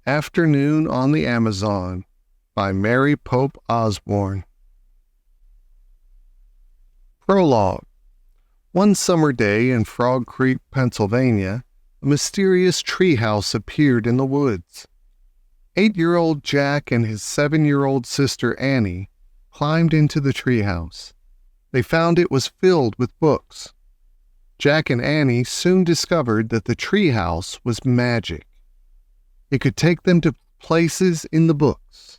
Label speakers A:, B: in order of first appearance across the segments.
A: Afternoon on the Amazon by Mary Pope Osborne. Prologue. One summer day in Frog Creek, Pennsylvania, a mysterious treehouse appeared in the woods. 8-year-old Jack and his 7-year-old sister Annie climbed into the treehouse. They found it was filled with books. Jack and Annie soon discovered that the treehouse was magic. It could take them to places in the books.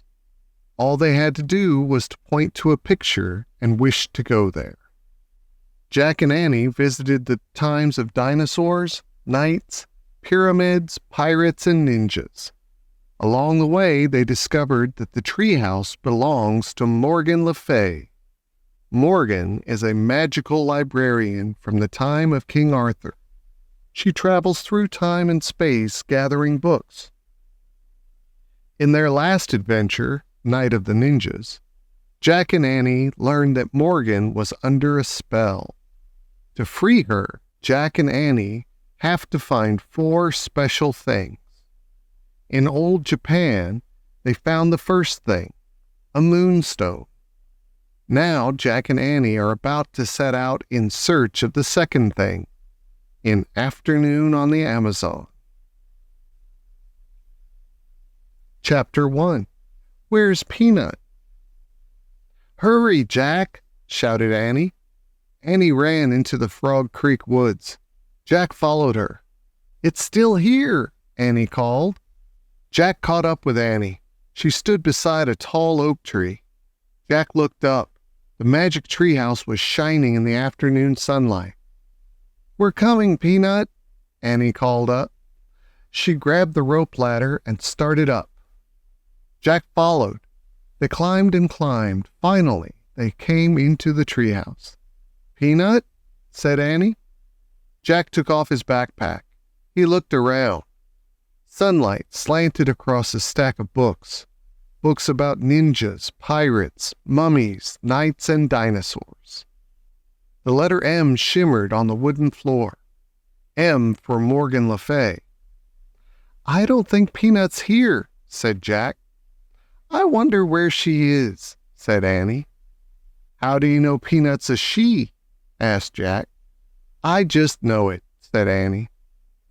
A: All they had to do was to point to a picture and wish to go there. Jack and Annie visited the times of dinosaurs, knights, pyramids, pirates, and ninjas. Along the way, they discovered that the treehouse belongs to Morgan Le Fay. Morgan is a magical librarian from the time of King Arthur. She travels through time and space gathering books. In their last adventure, Night of the Ninjas, Jack and Annie learned that Morgan was under a spell. To free her, Jack and Annie have to find 4 special things. In old Japan, they found the first thing, a moonstone. Now Jack and Annie are about to set out in search of the second thing, in Afternoon on the Amazon. Chapter 1. Where's Peanut? "Hurry, Jack!" shouted Annie. Annie ran into the Frog Creek woods. Jack followed her. "It's still here," Annie called. Jack caught up with Annie. She stood beside a tall oak tree. Jack looked up. The magic treehouse was shining in the afternoon sunlight. "We're coming, Peanut," Annie called up. She grabbed the rope ladder and started up. Jack followed. They climbed and climbed. Finally, they came into the treehouse. "Peanut?" said Annie. Jack took off his backpack. He looked around. Sunlight slanted across a stack of books. Books about ninjas, pirates, mummies, knights, and dinosaurs. The letter M shimmered on the wooden floor. M for Morgan Le Fay. "I don't think Peanut's here," said Jack. "I wonder where she is," said Annie. "How do you know Peanut's a she?" asked Jack. "I just know it," said Annie.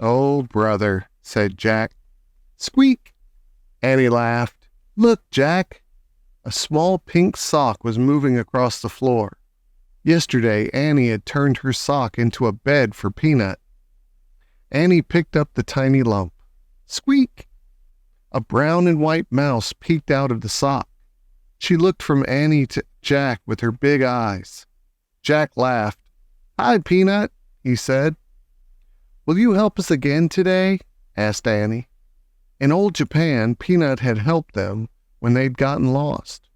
A: "Oh, brother," said Jack. "Squeak!" Annie laughed. "Look, Jack!" A small pink sock was moving across the floor. Yesterday, Annie had turned her sock into a bed for Peanut. Annie picked up the tiny lump. Squeak! A brown and white mouse peeked out of the sock. She looked from Annie to Jack with her big eyes. Jack laughed. "Hi, Peanut," he said. "Will you help us again today?" asked Annie. In old Japan, Peanut had helped them when they'd gotten lost.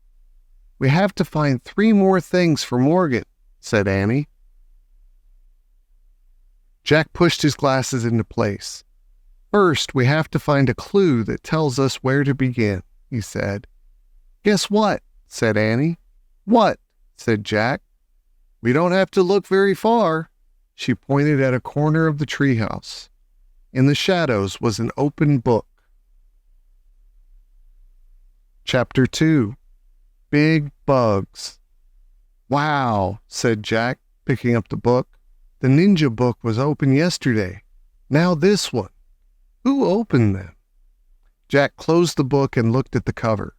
A: "We have to find 3 more things for Morgan," said Annie. Jack pushed his glasses into place. "First, we have to find a clue that tells us where to begin," he said. "Guess what?" said Annie. "What?" said Jack. "We don't have to look very far." She pointed at a corner of the treehouse. In the shadows was an open book. Chapter 2. Big Bugs. "Wow," said Jack, picking up the book. "The ninja book was open yesterday. Now this one. Who opened them?" Jack closed the book and looked at the cover.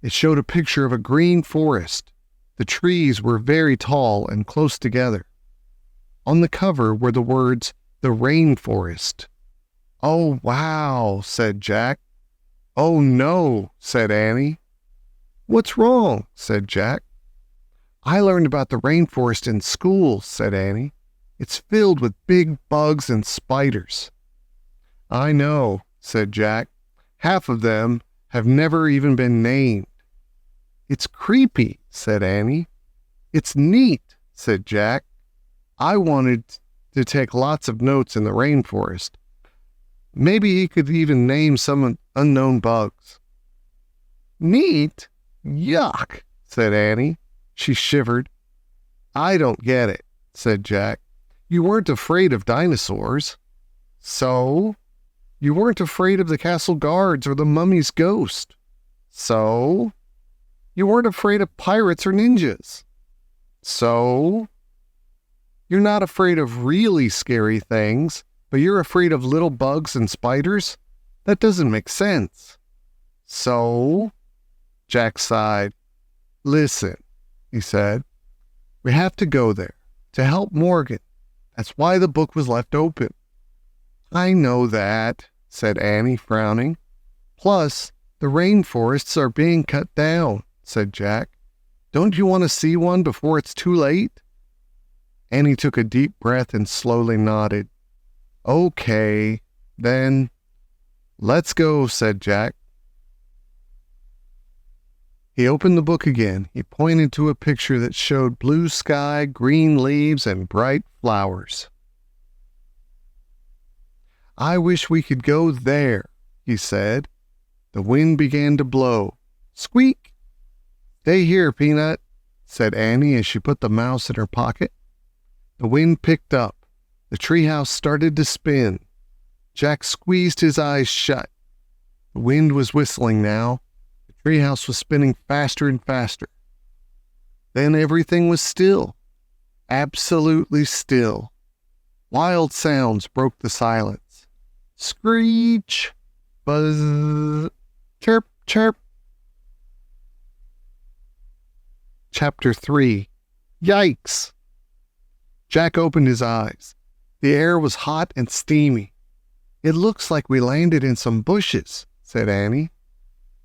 A: It showed a picture of a green forest. The trees were very tall and close together. On the cover were the words, "The Rainforest." "Oh, wow," said Jack. "Oh, no," said Annie. "What's wrong?" said Jack. "I learned about the rainforest in school," said Annie. "It's filled with big bugs and spiders." "I know," said Jack. "Half of them have never even been named." "It's creepy," said Annie. "It's neat," said Jack. "I wanted to take lots of notes in the rainforest. Maybe he could even name some unknown bugs." "Neat? Yuck," said Annie. She shivered. "I don't get it," said Jack. "You weren't afraid of dinosaurs." "So?" You weren't afraid of the castle guards or the mummy's ghost. So? You weren't afraid of pirates or ninjas. So? You're not afraid of really scary things, but you're afraid of little bugs and spiders? That doesn't make sense. So? Jack sighed. Listen, he said. We have to go there to help Morgan. That's why the book was left open. I know that, said Annie, frowning. Plus, the rainforests are being cut down, said Jack. Don't you want to see one before it's too late? Annie took a deep breath and slowly nodded. Okay, then. Let's go, said Jack. He opened the book again. He pointed to a picture that showed blue sky, green leaves, and bright flowers. I wish we could go there, he said. The wind began to blow. Squeak! Stay here, Peanut, said Annie as she put the mouse in her pocket. The wind picked up. The treehouse started to spin. Jack squeezed his eyes shut. The wind was whistling now. The treehouse was spinning faster and faster. Then everything was still. Absolutely still. Wild sounds broke the silence. Screech! Buzz! Chirp! Chirp! Chapter 3. Yikes! Jack opened his eyes. The air was hot and steamy. It looks like we landed in some bushes, said Annie.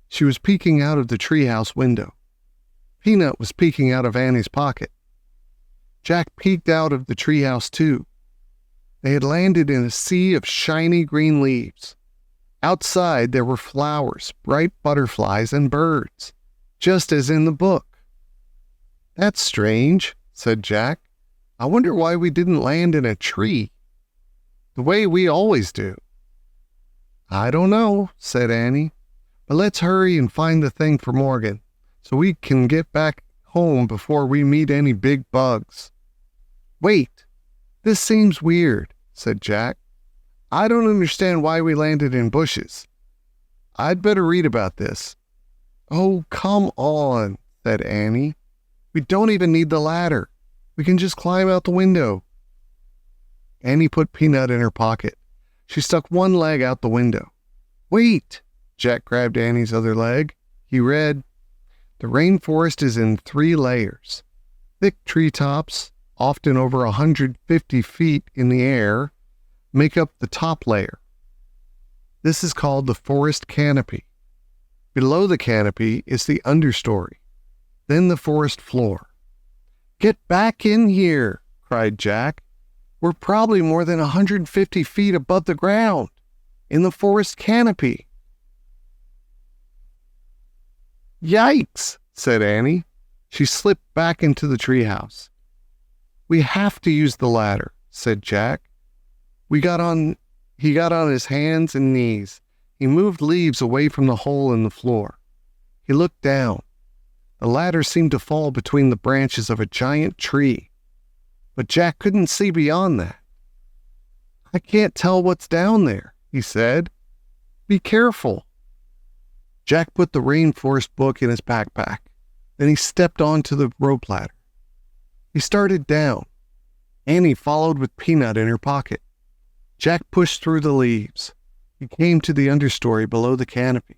A: She was peeking out of the treehouse window. Peanut was peeking out of Annie's pocket. Jack peeked out of the treehouse too. They had landed in a sea of shiny green leaves. Outside there were flowers, bright butterflies, and birds, just as in the book. That's strange, said Jack. I wonder why we didn't land in a tree, the way we always do. I don't know, said Annie, but let's hurry and find the thing for Morgan, so we can get back home before we meet any big bugs. Wait, this seems weird, said Jack. I don't understand why we landed in bushes. I'd better read about this. Oh, come on, said Annie. We don't even need the ladder. We can just climb out the window. Annie put Peanut in her pocket. She stuck one leg out the window. Wait! Jack grabbed Annie's other leg. He read, The rainforest is in 3 layers. Thick treetops, often over 150 feet in the air, make up the top layer. This is called the forest canopy. Below the canopy is the understory, then the forest floor. Get back in here, cried Jack. We're probably more than 150 feet above the ground, in the forest canopy. Yikes, said Annie. She slipped back into the treehouse. We have to use the ladder, said Jack. He got on his hands and knees. He moved leaves away from the hole in the floor. He looked down. The ladder seemed to fall between the branches of a giant tree, but Jack couldn't see beyond that. I can't tell what's down there, he said. Be careful. Jack put the Rainforest book in his backpack. Then he stepped onto the rope ladder. He started down. Annie followed with Peanut in her pocket. Jack pushed through the leaves. He came to the understory below the canopy.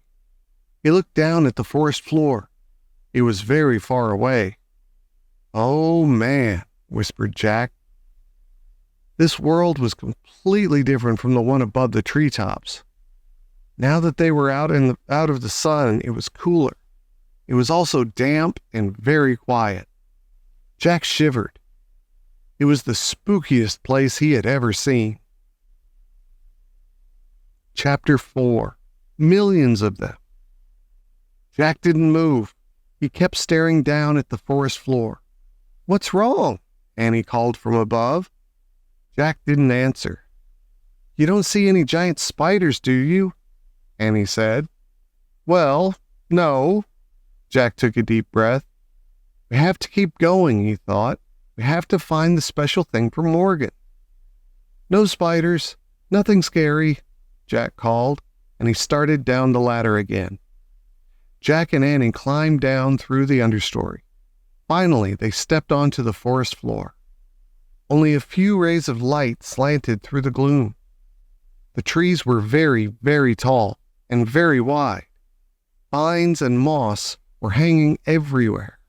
A: He looked down at the forest floor. It was very far away. Oh, man, whispered Jack. This world was completely different from the one above the treetops. Now that they were out of the sun, it was cooler. It was also damp and very quiet. Jack shivered. It was the spookiest place he had ever seen. Chapter 4. Millions of them. Jack didn't move. He kept staring down at the forest floor. What's wrong? Annie called from above. Jack didn't answer. You don't see any giant spiders, do you? Annie said. Well, no. Jack took a deep breath. We have to keep going, he thought. We have to find the special thing for Morgan. No spiders, nothing scary, Jack called, and he started down the ladder again. Jack and Annie climbed down through the understory. Finally, they stepped onto the forest floor. Only a few rays of light slanted through the gloom. The trees were very, very tall and very wide. Vines and moss were hanging everywhere.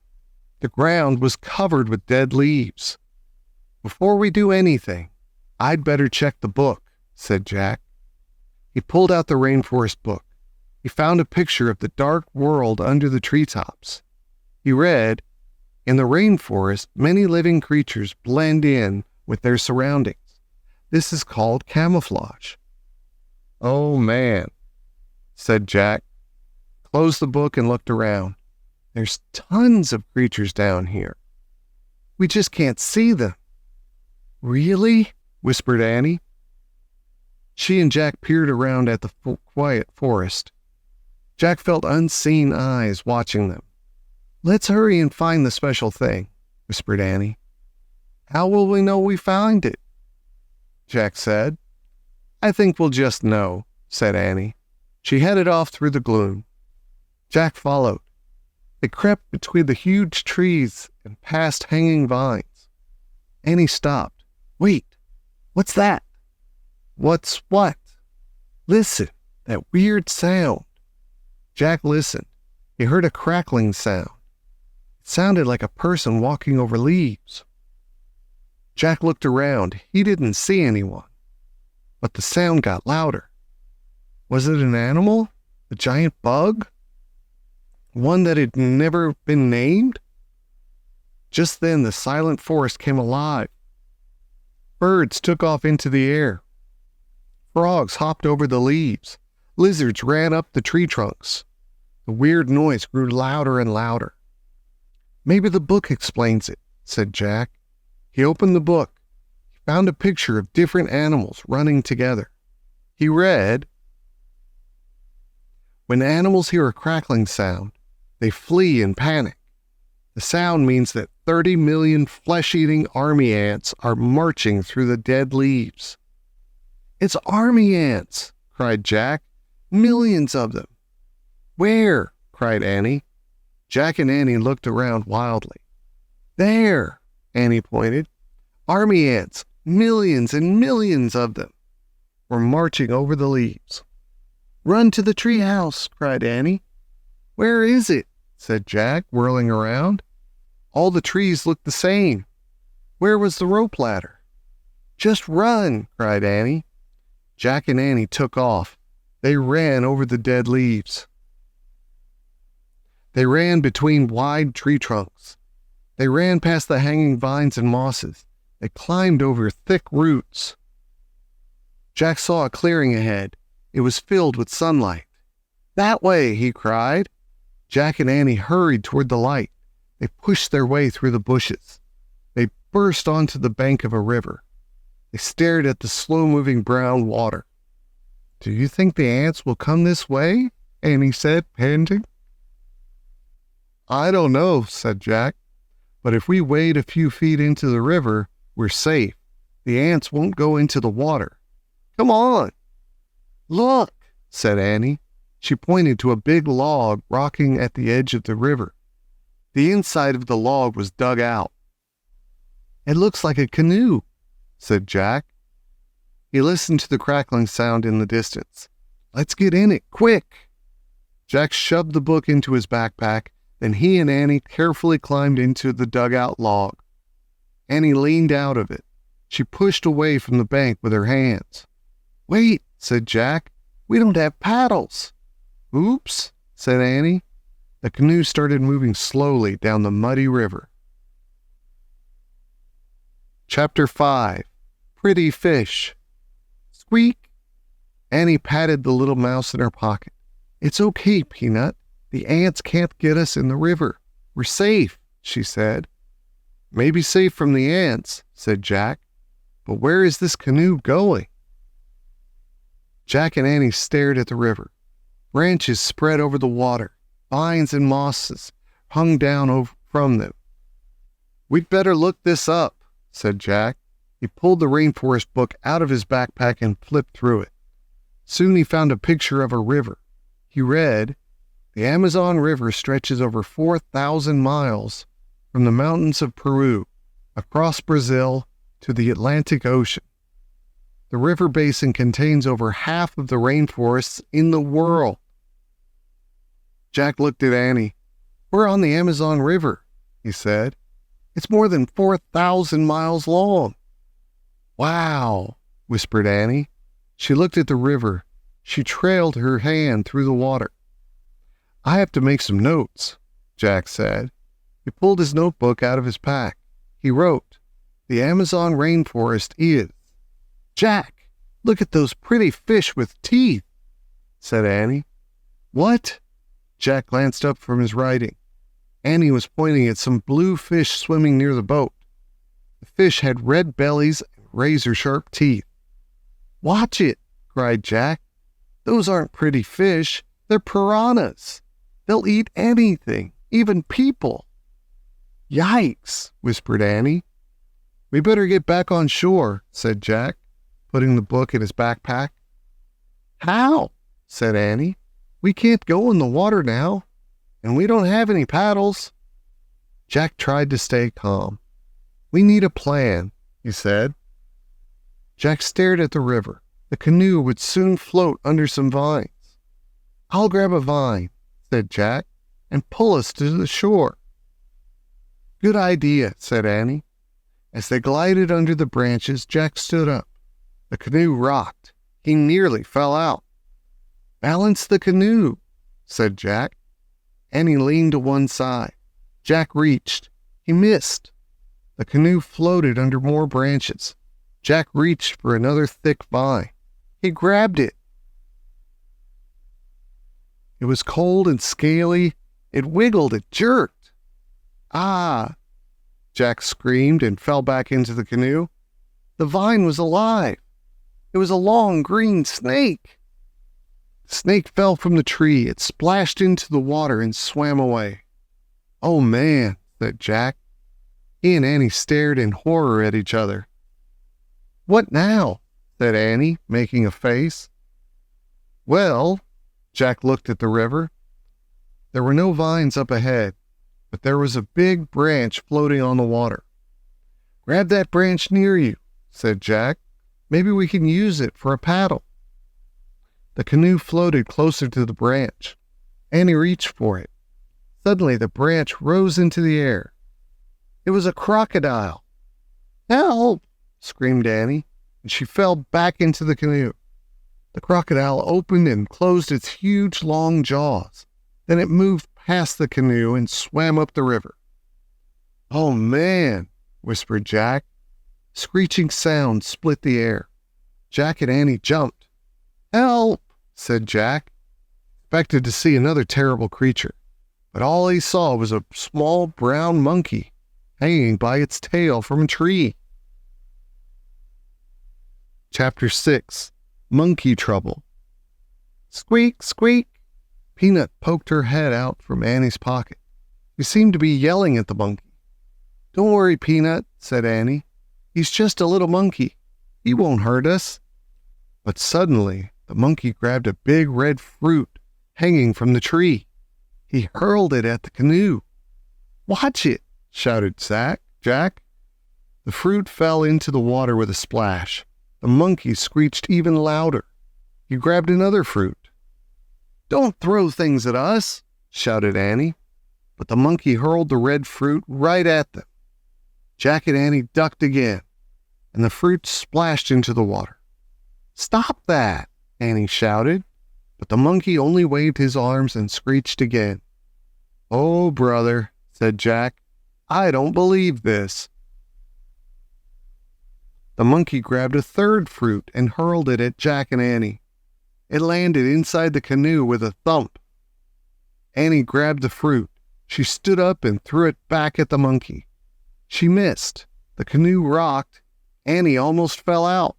A: The ground was covered with dead leaves. "Before we do anything, I'd better check the book," said Jack. He pulled out the Rainforest book. He found a picture of the dark world under the treetops. He read, "In the rainforest, many living creatures blend in with their surroundings. This is called camouflage." "Oh, man," said Jack, closed the book and looked around. "There's tons of creatures down here. We just can't see them." "Really?" whispered Annie. She and Jack peered around at the quiet forest. Jack felt unseen eyes watching them. "Let's hurry and find the special thing," whispered Annie. "How will we know we found it?" Jack said. "I think we'll just know," said Annie. She headed off through the gloom. Jack followed. They crept between the huge trees and past hanging vines. Annie stopped. "Wait, what's that?" "What's what?" "Listen, that weird sound." Jack listened. He heard a crackling sound. It sounded like a person walking over leaves. Jack looked around. He didn't see anyone. But the sound got louder. Was it an animal? A giant bug? One that had never been named? Just then the silent forest came alive. Birds took off into the air. Frogs hopped over the leaves. Lizards ran up the tree trunks. The weird noise grew louder and louder. "Maybe the book explains it," said Jack. He opened the book. He found a picture of different animals running together. He read, "When animals hear a crackling sound, they flee in panic. The sound means that 30 million flesh-eating army ants are marching through the dead leaves." "It's army ants!" cried Jack. "Millions of them." "Where?" cried Annie. Jack and Annie looked around wildly. "There," Annie pointed. "Army ants, millions and millions of them, were marching over the leaves." "Run to the treehouse," cried Annie. "Where is it?" said Jack, whirling around. All the trees looked the same. Where was the rope ladder? "Just run," cried Annie. Jack and Annie took off. They ran over the dead leaves. They ran between wide tree trunks. They ran past the hanging vines and mosses. They climbed over thick roots. Jack saw a clearing ahead. It was filled with sunlight. "That way," he cried. Jack and Annie hurried toward the light. They pushed their way through the bushes. They burst onto the bank of a river. They stared at the slow-moving brown water. "Do you think the ants will come this way?" Annie said, panting. "I don't know," said Jack. "But if we wade a few feet into the river, we're safe. The ants won't go into the water. Come on." "Look," said Annie. She pointed to a big log rocking at the edge of the river. The inside of the log was dug out. "It looks like a canoe," said Jack. He listened to the crackling sound in the distance. "Let's get in it, quick." Jack shoved the book into his backpack. Then he and Annie carefully climbed into the dugout log. Annie leaned out of it. She pushed away from the bank with her hands. "Wait," said Jack. "We don't have paddles." "Oops," said Annie. The canoe started moving slowly down the muddy river. Chapter 5. Pretty Fish. Squeak! Annie patted the little mouse in her pocket. "It's okay, Peanut. The ants can't get us in the river. We're safe," she said. "Maybe safe from the ants," said Jack. "But where is this canoe going?" Jack and Annie stared at the river. Branches spread over the water. Vines and mosses hung down from them. "We'd better look this up," said Jack. He pulled the Rainforest book out of his backpack and flipped through it. Soon he found a picture of a river. He read, "The Amazon River stretches over 4,000 miles from the mountains of Peru, across Brazil, to the Atlantic Ocean. The river basin contains over half of the rainforests in the world." Jack looked at Annie. "We're on the Amazon River," he said. "It's more than 4,000 miles long." "Wow," whispered Annie. She looked at the river. She trailed her hand through the water. "I have to make some notes," Jack said. He pulled his notebook out of his pack. He wrote, "The Amazon rainforest is—" "Jack, look at those pretty fish with teeth," said Annie. "What?" Jack glanced up from his writing. Annie was pointing at some blue fish swimming near the boat. The fish had red bellies and razor-sharp teeth. "Watch it," cried Jack. "Those aren't pretty fish. They're piranhas. They'll eat anything, even people." "Yikes," whispered Annie. "We better get back on shore," said Jack, putting the book in his backpack. "How?" said Annie. "We can't go in the water now, and we don't have any paddles." Jack tried to stay calm. "We need a plan," he said. Jack stared at the river. The canoe would soon float under some vines. "I'll grab a vine," said Jack, "and pull us to the shore." "Good idea," said Annie. As they glided under the branches, Jack stood up. The canoe rocked. He nearly fell out. "Balance the canoe," said Jack. Annie leaned to one side. Jack reached. He missed. The canoe floated under more branches. Jack reached for another thick vine. He grabbed it. It was cold and scaly. It wiggled. It jerked. "Ah!" Jack screamed and fell back into the canoe. The vine was alive. It was a long green snake. The snake fell from the tree. It splashed into the water and swam away. "Oh, man," said Jack. He and Annie stared in horror at each other. "What now?" said Annie, making a face. "Well," Jack looked at the river. There were no vines up ahead, but there was a big branch floating on the water. "Grab that branch near you," said Jack. "Maybe we can use it for a paddle." The canoe floated closer to the branch. Annie reached for it. Suddenly the branch rose into the air. It was a crocodile. "Help!" screamed Annie, and she fell back into the canoe. The crocodile opened and closed its huge long jaws. Then it moved past the canoe and swam up the river. "Oh, man," whispered Jack. Screeching sounds split the air. Jack and Annie jumped. "Help!" said Jack. Expected to see another terrible creature, but all he saw was a small brown monkey hanging by its tail from a tree. Chapter 6. Monkey Trouble. Squeak, squeak. Peanut poked her head out from Annie's pocket. She seemed to be yelling at the monkey. "Don't worry, Peanut," said Annie. "He's just a little monkey. He won't hurt us." But suddenly, the monkey grabbed a big red fruit hanging from the tree. He hurled it at the canoe. "Watch it!" shouted Jack. The fruit fell into the water with a splash. The monkey screeched even louder. He grabbed another fruit. "Don't throw things at us," shouted Annie. But the monkey hurled the red fruit right at them. Jack and Annie ducked again, and the fruit splashed into the water. "Stop that!" Annie shouted, but the monkey only waved his arms and screeched again. "Oh, brother," said Jack, "I don't believe this." The monkey grabbed a third fruit and hurled it at Jack and Annie. It landed inside the canoe with a thump. Annie grabbed the fruit. She stood up and threw it back at the monkey. She missed. The canoe rocked. Annie almost fell out.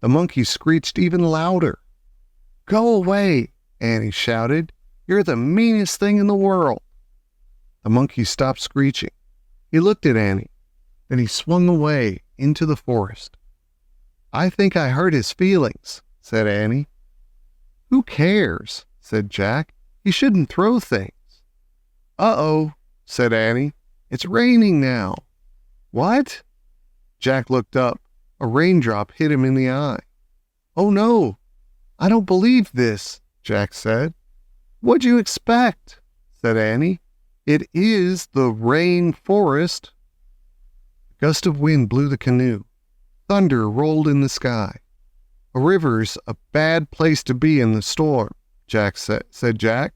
A: The monkey screeched even louder. "Go away," Annie shouted. "You're the meanest thing in the world." The monkey stopped screeching. He looked at Annie. Then he swung away into the forest. "I think I hurt his feelings," said Annie. Who cares? Said Jack. He shouldn't throw things. Uh-oh, said Annie. It's raining now. What? Jack looked up. A raindrop hit him in the eye. Oh no, I don't believe this, Jack said. What'd you expect? Said Annie. It is the Rainforest. A gust of wind blew the canoe. Thunder rolled in the sky. A river's a bad place to be in the storm, Jack said Jack.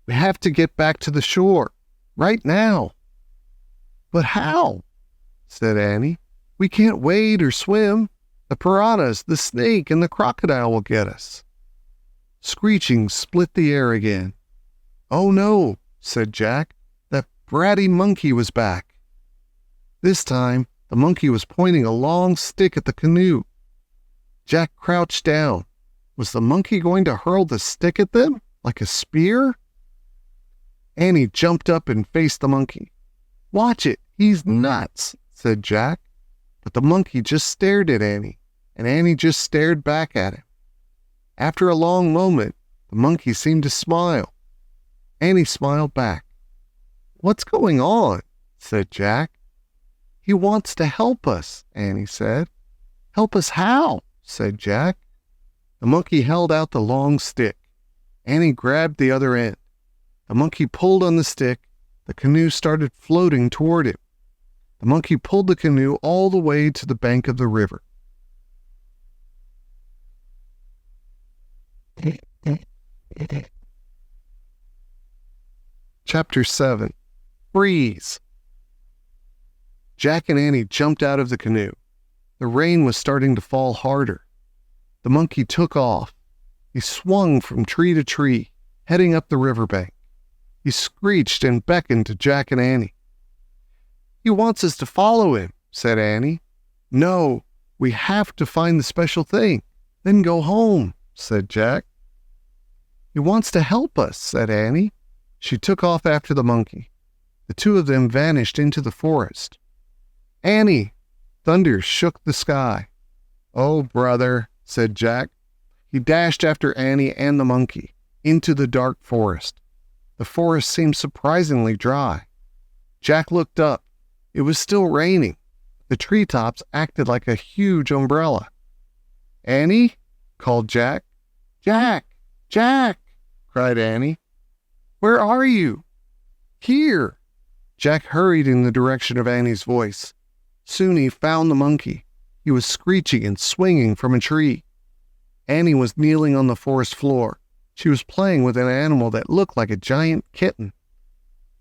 A: We have to get back to the shore, right now. But how? Said Annie. We can't wade or swim. The piranhas, the snake, and the crocodile will get us. Screeching split the air again. Oh no, said Jack. That bratty monkey was back. This time, the monkey was pointing a long stick at the canoe. Jack crouched down. Was the monkey going to hurl the stick at them, like a spear? Annie jumped up and faced the monkey. Watch it, he's nuts, said Jack. But the monkey just stared at Annie, and Annie just stared back at him. After a long moment, the monkey seemed to smile. Annie smiled back. What's going on? Said Jack. He wants to help us, Annie said. Help us how? Said Jack. The monkey held out the long stick. Annie grabbed the other end. The monkey pulled on the stick. The canoe started floating toward him. The monkey pulled the canoe all the way to the bank of the river. Chapter 7. Freeze! Jack and Annie jumped out of the canoe. The rain was starting to fall harder. The monkey took off. He swung from tree to tree, heading up the riverbank. He screeched and beckoned to Jack and Annie. He wants us to follow him, said Annie. No, we have to find the special thing, then go home, said Jack. He wants to help us, said Annie. She took off after the monkey. The two of them vanished into the forest. Annie! Thunder shook the sky. Oh, brother, said Jack. He dashed after Annie and the monkey, into the dark forest. The forest seemed surprisingly dry. Jack looked up. It was still raining. The treetops acted like a huge umbrella. Annie? Called Jack. Jack! Jack! Cried Annie. Where are you? Here! Jack hurried in the direction of Annie's voice. Soon he found the monkey. He was screeching and swinging from a tree. Annie was kneeling on the forest floor. She was playing with an animal that looked like a giant kitten.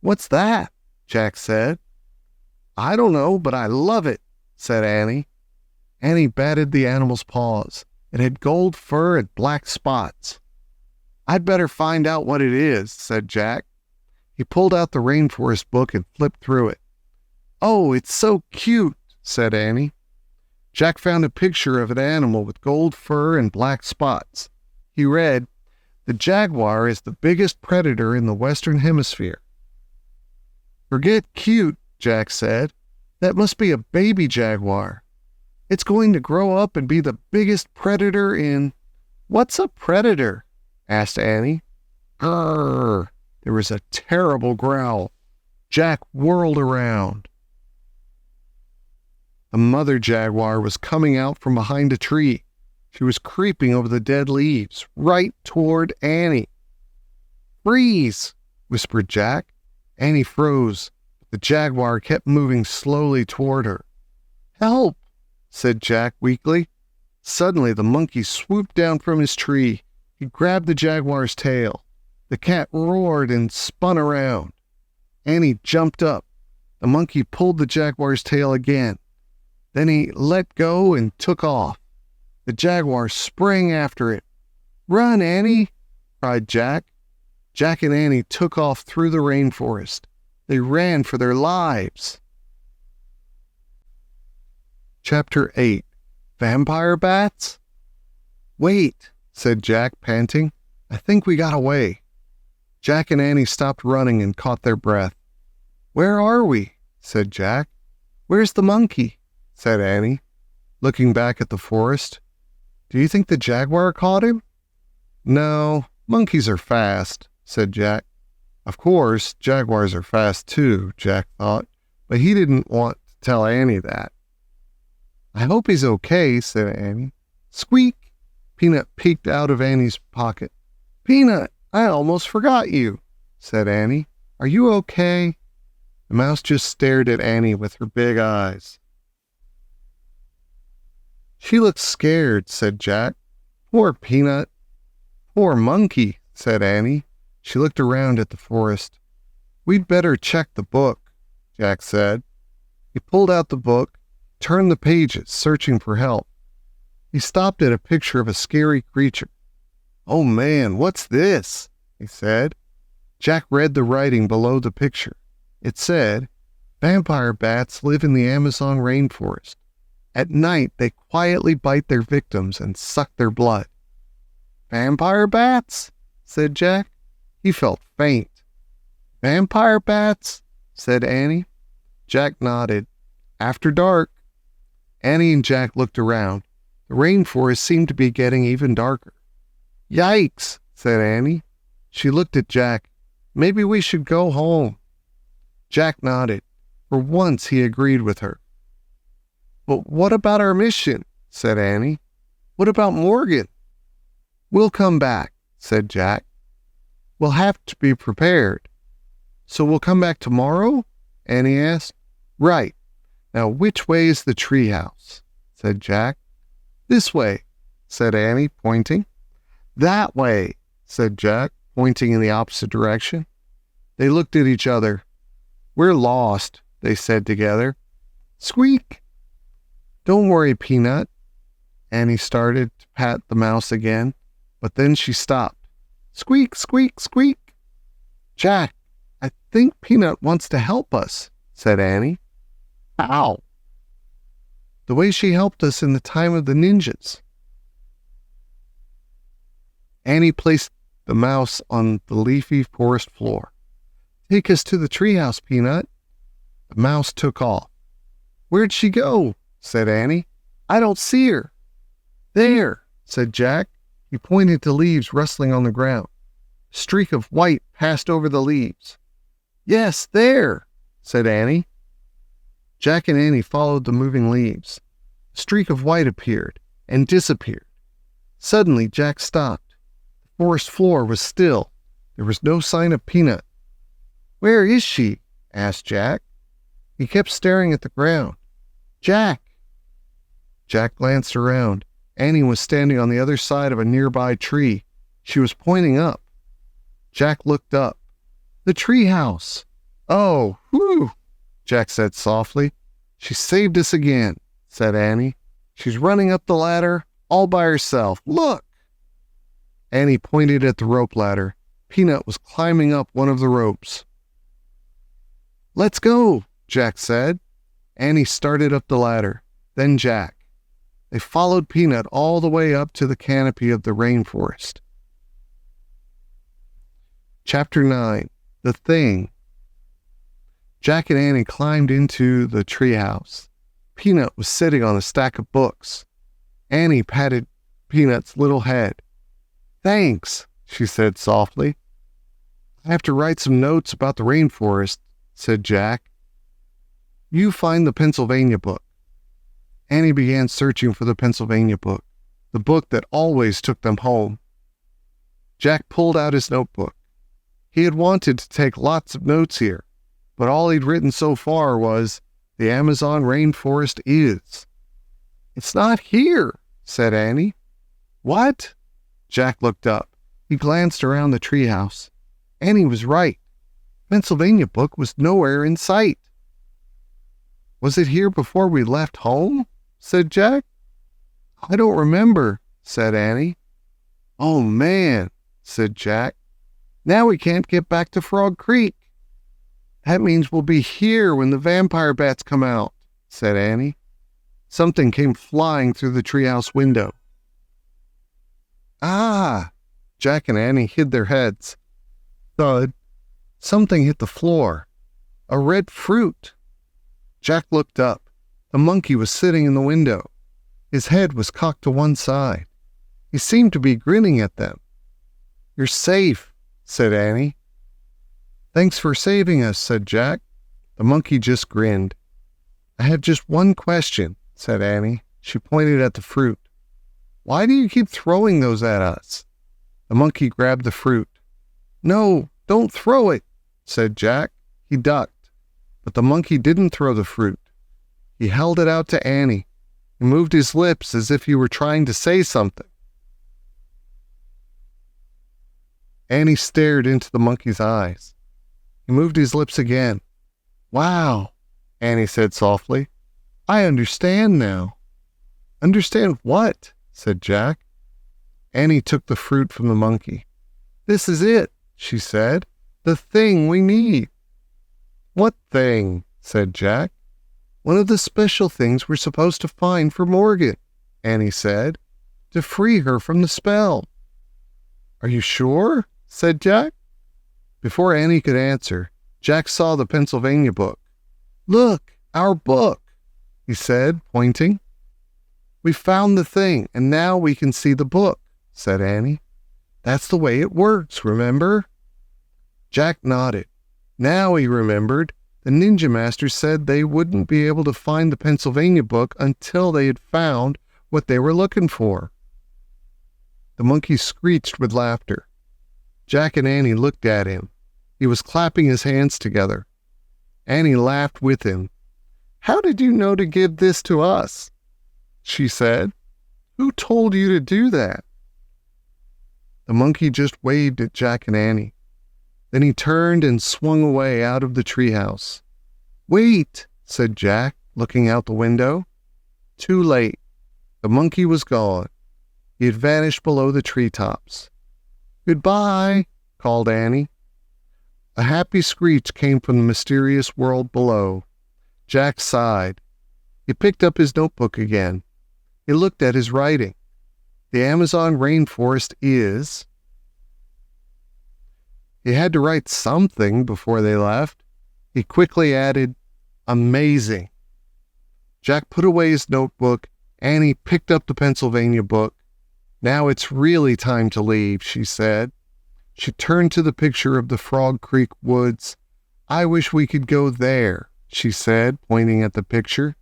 A: What's that? Jack said. I don't know, but I love it, said Annie. Annie batted the animal's paws. It had gold fur and black spots. I'd better find out what it is, said Jack. He pulled out the Rainforest book and flipped through it. Oh, it's so cute, said Annie. Jack found a picture of an animal with gold fur and black spots. He read, The jaguar is the biggest predator in the Western Hemisphere. Forget cute, Jack said. That must be a baby jaguar. It's going to grow up and be the biggest predator in... What's a predator? Asked Annie. Grrr! There was a terrible growl. Jack whirled around. The mother jaguar was coming out from behind a tree. She was creeping over the dead leaves, right toward Annie. Freeze! Whispered Jack. Annie froze. The jaguar kept moving slowly toward her. Help! Said Jack weakly. Suddenly the monkey swooped down from his tree. He grabbed the jaguar's tail. The cat roared and spun around. Annie jumped up. The monkey pulled the jaguar's tail again. Then he let go and took off. The jaguar sprang after it. Run, Annie! Cried Jack. Jack and Annie took off through the rainforest. They ran for their lives. Chapter 8. Vampire Bats? Wait, said Jack, panting. I think we got away. Jack and Annie stopped running and caught their breath. Where are we? Said Jack. Where's the monkey? Said Annie, looking back at the forest. Do you think the jaguar caught him? No, monkeys are fast, said Jack. Of course, jaguars are fast too, Jack thought, but he didn't want to tell Annie that. I hope he's okay, said Annie. Squeak! Peanut peeked out of Annie's pocket. Peanut, I almost forgot you, said Annie. Are you okay? The mouse just stared at Annie with her big eyes. She looks scared, said Jack. Poor Peanut. Poor monkey, said Annie. She looked around at the forest. We'd better check the book, Jack said. He pulled out the book, turned the pages, searching for help. He stopped at a picture of a scary creature. Oh man, what's this? He said. Jack read the writing below the picture. It said, vampire bats live in the Amazon rainforest. At night, they quietly bite their victims and suck their blood. Vampire bats? Said Jack. He felt faint. Vampire bats? Said Annie. Jack nodded. After dark. Annie and Jack looked around. The rainforest seemed to be getting even darker. Yikes, said Annie. She looked at Jack. Maybe we should go home. Jack nodded. For once he agreed with her. But what about our mission? Said Annie. What about Morgan? We'll come back, said Jack. We'll have to be prepared. So we'll come back tomorrow? Annie asked. Right. Now which way is the treehouse? Said Jack. This way, said Annie, pointing. That way, said Jack, pointing in the opposite direction. They looked at each other. We're lost, they said together. Squeak! Don't worry, Peanut. Annie started to pat the mouse again, but then she stopped. Squeak, squeak, squeak. Jack, I think Peanut wants to help us, said Annie. How? The way she helped us in the time of the ninjas. Annie placed the mouse on the leafy forest floor. Take us to the treehouse, Peanut. The mouse took off. Where'd she go? Said Annie. I don't see her. There, said Jack. He pointed to leaves rustling on the ground. A streak of white passed over the leaves. Yes, there, said Annie. Jack and Annie followed the moving leaves. A streak of white appeared and disappeared. Suddenly, Jack stopped. The forest floor was still. There was no sign of Peanut. Where is she? Asked Jack. He kept staring at the ground. Jack! Jack glanced around. Annie was standing on the other side of a nearby tree. She was pointing up. Jack looked up. The treehouse! Oh, whew! Jack said softly. She saved us again, said Annie. She's running up the ladder all by herself. Look! Annie pointed at the rope ladder. Peanut was climbing up one of the ropes. Let's go, Jack said. Annie started up the ladder, then Jack. They followed Peanut all the way up to the canopy of the rainforest. Chapter 9. The Thing. Jack and Annie climbed into the treehouse. Peanut was sitting on a stack of books. Annie patted Peanut's little head. Thanks, she said softly. I have to write some notes about the rainforest, said Jack. You find the Pennsylvania book. Annie began searching for the Pennsylvania book, the book that always took them home. Jack pulled out his notebook. He had wanted to take lots of notes here, but all he'd written so far was, the Amazon rainforest is. It's not here, said Annie. What? Jack looked up. He glanced around the treehouse. Annie was right. Pennsylvania book was nowhere in sight. Was it here before we left home? Said Jack. I don't remember, said Annie. Oh man, said Jack. Now we can't get back to Frog Creek. That means we'll be here when the vampire bats come out, said Annie. Something came flying through the treehouse window. Ah! Jack and Annie hid their heads. Thud. Something hit the floor. A red fruit. Jack looked up. The monkey was sitting in the window. His head was cocked to one side. He seemed to be grinning at them. You're safe, said Annie. Thanks for saving us, said Jack. The monkey just grinned. I have just one question, said Annie. She pointed at the fruit. Why do you keep throwing those at us? The monkey grabbed the fruit. No, don't throw it, said Jack. He ducked, but the monkey didn't throw the fruit. He held it out to Annie. He moved his lips as if he were trying to say something. Annie stared into the monkey's eyes. He moved his lips again. Wow, Annie said softly. I understand now. Understand what? Said Jack. Annie took the fruit from the monkey. This is it, she said. The thing we need. What thing? Said Jack. One of the special things we're supposed to find for Morgan, Annie said, to free her from the spell. Are you sure? Said Jack. Before Annie could answer, Jack saw the Pennsylvania book. Look, our book, he said, pointing. We found the thing, and now we can see the book, said Annie. That's the way it works, remember? Jack nodded. Now he remembered. The Ninja Master said they wouldn't be able to find the Pennsylvania book until they had found what they were looking for. The monkey screeched with laughter. Jack and Annie looked at him. He was clapping his hands together. Annie laughed with him. How did you know to give this to us? She said. Who told you to do that? The monkey just waved at Jack and Annie. Then he turned and swung away out of the treehouse. Wait, said Jack, looking out the window. Too late. The monkey was gone. He had vanished below the treetops. Goodbye, called Annie. A happy screech came from the mysterious world below. Jack sighed. He picked up his notebook again. He looked at his writing. The Amazon rainforest is... He had to write something before they left. He quickly added, amazing. Jack put away his notebook. Annie picked up the Pennsylvania book. Now it's really time to leave, she said. She turned to the picture of the Frog Creek woods. I wish we could go there, she said, pointing at the picture.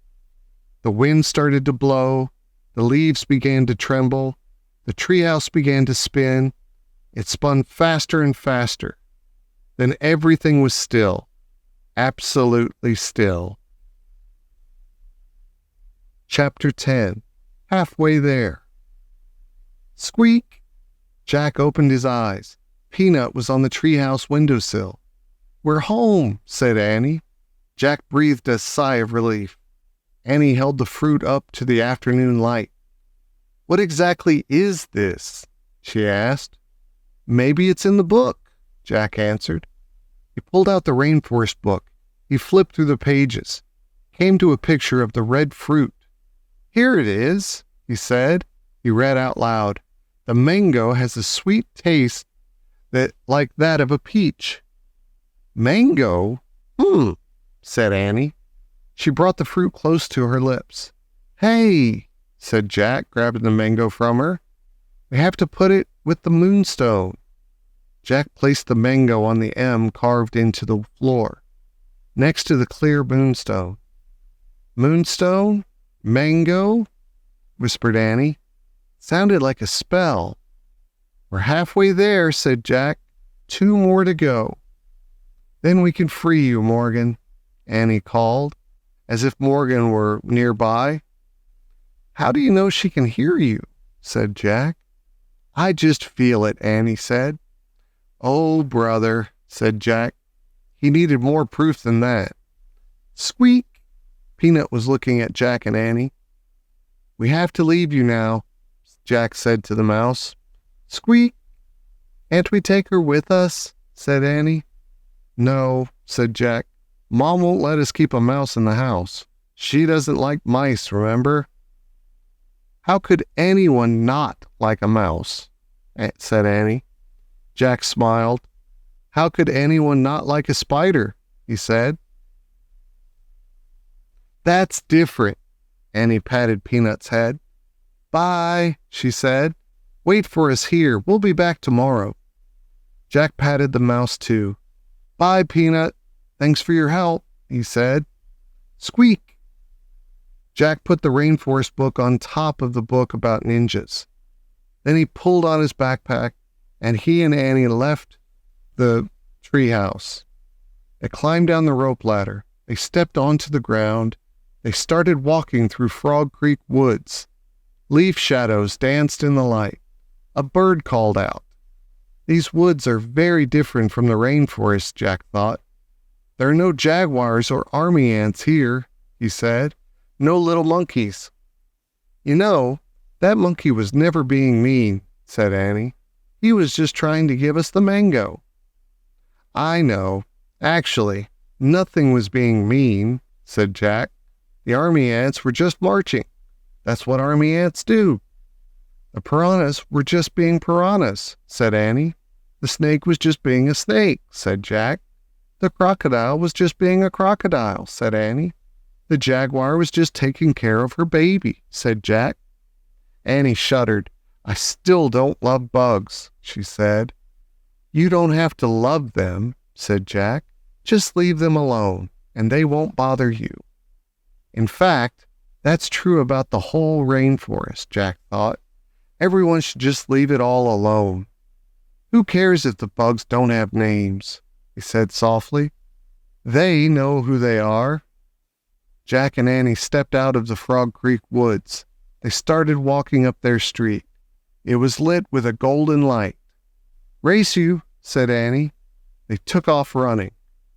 A: The wind started to blow. The leaves began to tremble. The treehouse began to spin. It spun faster and faster. Then everything was still. Absolutely still. Chapter 10. Halfway there. Squeak! Jack opened his eyes. Peanut was on the treehouse windowsill. We're home, said Annie. Jack breathed a sigh of relief. Annie held the fruit up to the afternoon light. What exactly is this? She asked. Maybe it's in the book, Jack answered. He pulled out the Rainforest book. He flipped through the pages, came to a picture of the red fruit. Here it is, he said. He read out loud. The mango has a sweet taste like that of a peach. Mango? Said Annie. She brought the fruit close to her lips. Hey, said Jack, grabbing the mango from her. We have to put it with the moonstone. Jack placed the mango on the M carved into the floor, next to the clear moonstone. Moonstone? Mango? Whispered Annie. Sounded like a spell. We're halfway there, said Jack. 2 more to go. Then we can free you, Morgan, Annie called, as if Morgan were nearby. How do you know she can hear you? Said Jack. I just feel it, Annie said. Oh, brother, said Jack. He needed more proof than that. Squeak! Peanut was looking at Jack and Annie. We have to leave you now, Jack said to the mouse. Squeak! Can't we take her with us? Said Annie. No, said Jack. Mom won't let us keep a mouse in the house. She doesn't like mice, remember? How could anyone not like a mouse? Said Annie. Jack smiled. How could anyone not like a spider? He said. That's different. Annie patted Peanut's head. Bye, she said. Wait for us here. We'll be back tomorrow. Jack patted the mouse too. "Bye, Peanut. Thanks for your help," he said. Squeak! Jack put the Rainforest book on top of the book about ninjas. Then he pulled on his backpack, and he and Annie left the treehouse. They climbed down the rope ladder. They stepped onto the ground. They started walking through Frog Creek woods. Leaf shadows danced in the light. A bird called out. These woods are very different from the rainforest, Jack thought. There are no jaguars or army ants here, he said. No little monkeys. You know, that monkey was never being mean, said Annie. He was just trying to give us the mango. I know. Actually, nothing was being mean, said Jack. The army ants were just marching. That's what army ants do. The piranhas were just being piranhas, said Annie. The snake was just being a snake, said Jack. The crocodile was just being a crocodile, said Annie. The jaguar was just taking care of her baby, said Jack. Annie shuddered. I still don't love bugs, she said. You don't have to love them, said Jack. Just leave them alone, and they won't bother you. In fact, that's true about the whole rainforest, Jack thought. Everyone should just leave it all alone. Who cares if the bugs don't have names? He said softly. They know who they are. Jack and Annie stepped out of the Frog Creek woods. They started walking up their street. It was lit with a golden light. Race you, said Annie. They took off running.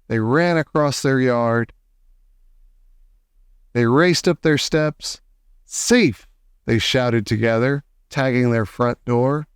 A: They ran across their yard. They raced up their steps. Safe, they shouted together, tagging their front door.